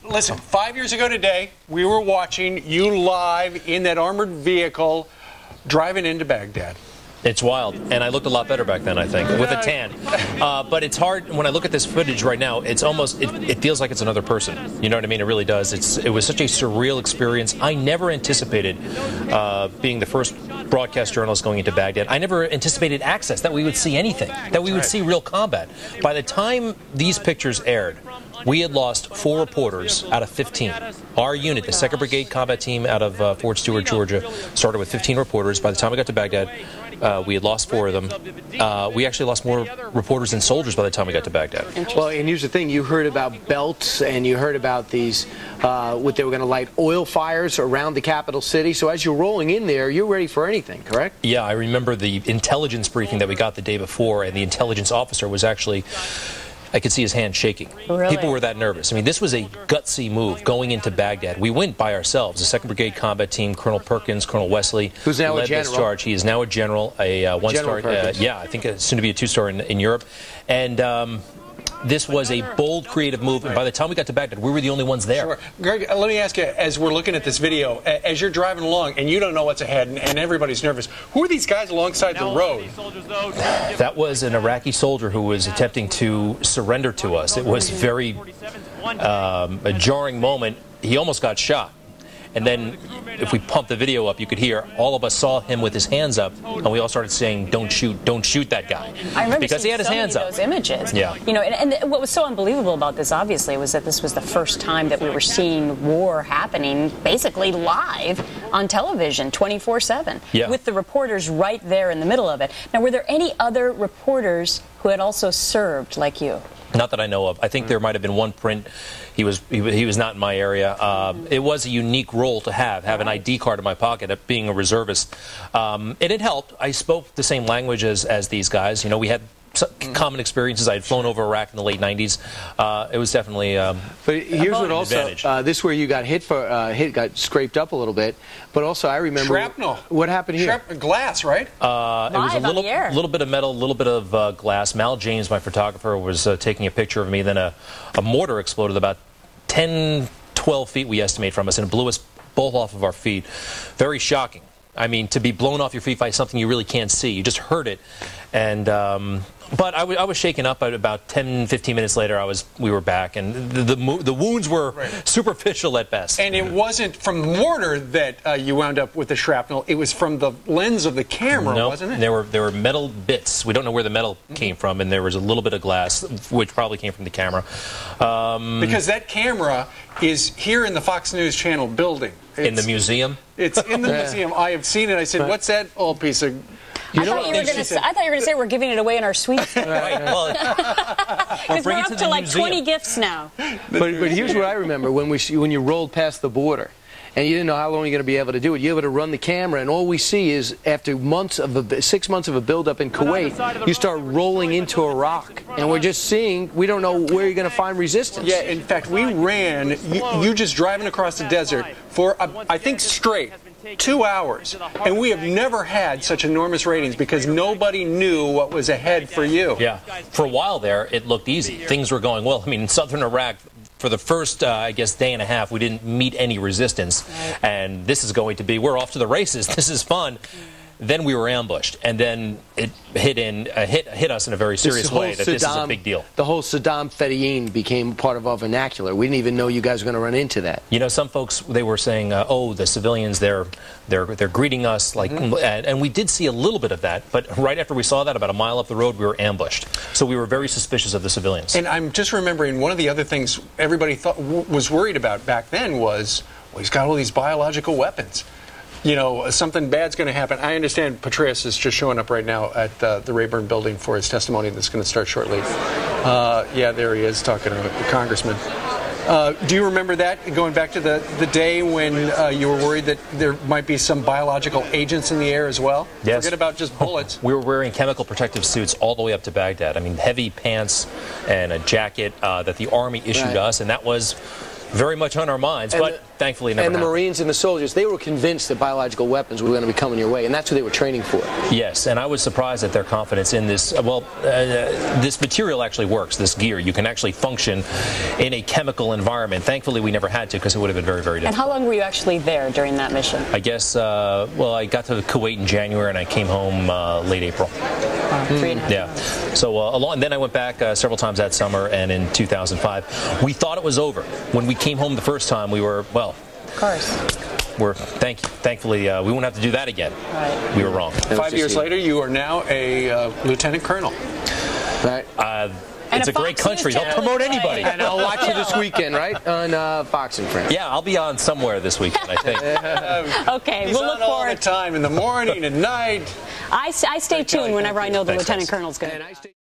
listen, 5 years ago today, we were watching you live in that armored vehicle driving into Baghdad. It's wild, and I looked a lot better back then, I think, with a tan. But it's hard, when I look at this footage right now, it's almost, it feels like it's another person. You know what I mean? It really does. It was such a surreal experience. I never anticipated being the first broadcast journalist going into Baghdad. I never anticipated access, that we would see anything, that we would see real combat. By the time these pictures aired, we had lost 4 reporters out of 15. Our unit, the 2nd Brigade Combat Team out of Fort Stewart, Georgia, started with 15 reporters. By the time we got to Baghdad, we had lost 4 of them. We actually lost more reporters than soldiers by the time we got to Baghdad. Well, and here's the thing. You heard about belts, and you heard about these, what they were going to light oil fires around the capital city. So as you're rolling in there, you're ready for anything, correct? Yeah, I remember the intelligence briefing that we got the day before, and the intelligence officer was actually... I could see his hand shaking. Really? People were that nervous. I mean, this was a gutsy move going into Baghdad. We went by ourselves. The 2nd Brigade Combat Team, Colonel Perkins, Colonel Wesley, who's now led a general. This charge. He is now a general, a 1-star. Yeah, I think soon to be a 2-star in Europe. And this was a bold, creative move. And by the time we got to Baghdad, we were the only ones there. Sure. Greg, let me ask you, as we're looking at this video, as you're driving along and you don't know what's ahead and everybody's nervous, who are these guys alongside the road? That was an Iraqi soldier who was attempting to surrender to us. It was very a jarring moment. He almost got shot. And then, if we pump the video up, you could hear all of us saw him with his hands up, and we all started saying, "Don't shoot that guy," I remember because he had his hands up. Those images. Yeah. You know, and what was so unbelievable about this, obviously, was that this was the first time that we were seeing war happening, basically live on television, 24/7, with the reporters right there in the middle of it. Now, were there any other reporters who had also served like you? Not that I know of. I think there might have been one print. He was not in my area. It was a unique role to have an ID card in my pocket, being a reservist. And it helped. I spoke the same language as these guys. You know, we had common experiences. I had flown over Iraq in the late 90s. It was definitely but here's what also, this where you got got scraped up a little bit, but also I remember... Shrapnel. What happened here? Glass, right? It was a little bit of metal, a little bit of glass. Mal James, my photographer, was taking a picture of me. Then a mortar exploded about 10, 12 feet, we estimate, from us, and it blew us both off of our feet. Very shocking. I mean, to be blown off your feet by something you really can't see. You just heard it. And but I was shaken up. About 10, 15 minutes later, we were back, and the wounds were superficial at best. And it wasn't from the mortar that you wound up with the shrapnel. It was from the lens of the camera, wasn't it? There were metal bits. We don't know where the metal came from, and there was a little bit of glass, which probably came from the camera. Because that camera is here in the Fox News Channel building. In the museum? It's in the museum. I have seen it. I said, what's that old piece of... I thought you were going to say we're giving it away in our suites. Right. Well, because we're up to like 20 gifts now. But here's what I remember when you rolled past the border. And you didn't know how long you're going to be able to do it. You're able to run the camera, and all we see is after 6 months of a buildup in Kuwait, you start rolling into Iraq, and we're just seeing. We don't know where you're going to find resistance. Yeah, in fact, we ran. You just driving across the desert for I think straight 2 hours, and we have never had such enormous ratings because nobody knew what was ahead for you. Yeah, for a while there, it looked easy. Things were going well. I mean, in southern Iraq, for the first, I guess, day and a half, we didn't meet any resistance. And this is going to be, we're off to the races. This is fun. Then we were ambushed, and then it hit us in a very serious way that this is a big deal. The whole Saddam Fedayeen became part of our vernacular. We didn't even know you guys were going to run into that. You know, some folks, they were saying, oh, the civilians, they're greeting us, like, and we did see a little bit of that, but right after we saw that, about a mile up the road, we were ambushed. So we were very suspicious of the civilians. And I'm just remembering one of the other things everybody was worried about back then was, well, he's got all these biological weapons. You know, something bad's going to happen. I understand Petraeus is just showing up right now at the Rayburn building for his testimony that's going to start shortly. Yeah, there he is talking to the congressman. Do you remember that, going back to the day when you were worried that there might be some biological agents in the air as well? Yes. Forget about just bullets. We were wearing chemical protective suits all the way up to Baghdad. I mean, heavy pants and a jacket that the Army issued us, and that was very much on our minds. But thankfully, it never And the happened. Marines and the soldiers, they were convinced that biological weapons were going to be coming your way, and that's what they were training for. Yes, and I was surprised at their confidence in this. Well, this material actually works, this gear. You can actually function in a chemical environment. Thankfully, we never had to because it would have been very, very difficult. And how long were you actually there during that mission? I guess, well, I got to Kuwait in January, and I came home late April. 3.5 Yeah. So then I went back several times that summer, and in 2005, we thought it was over. When we came home the first time, we were, well, Of course. Thankfully, we won't have to do that again. Right. We were wrong. 5 years later, you are now a lieutenant colonel. Right. It's a great country. They'll promote anybody. And I'll watch you this weekend, right? On Fox and Friends. Yeah, I'll be on somewhere this weekend, I think. Okay, He's we'll look on all forward. the time, in the morning, at night. I stay tuned whenever I know the Thanks, lieutenant guys. colonel's going to.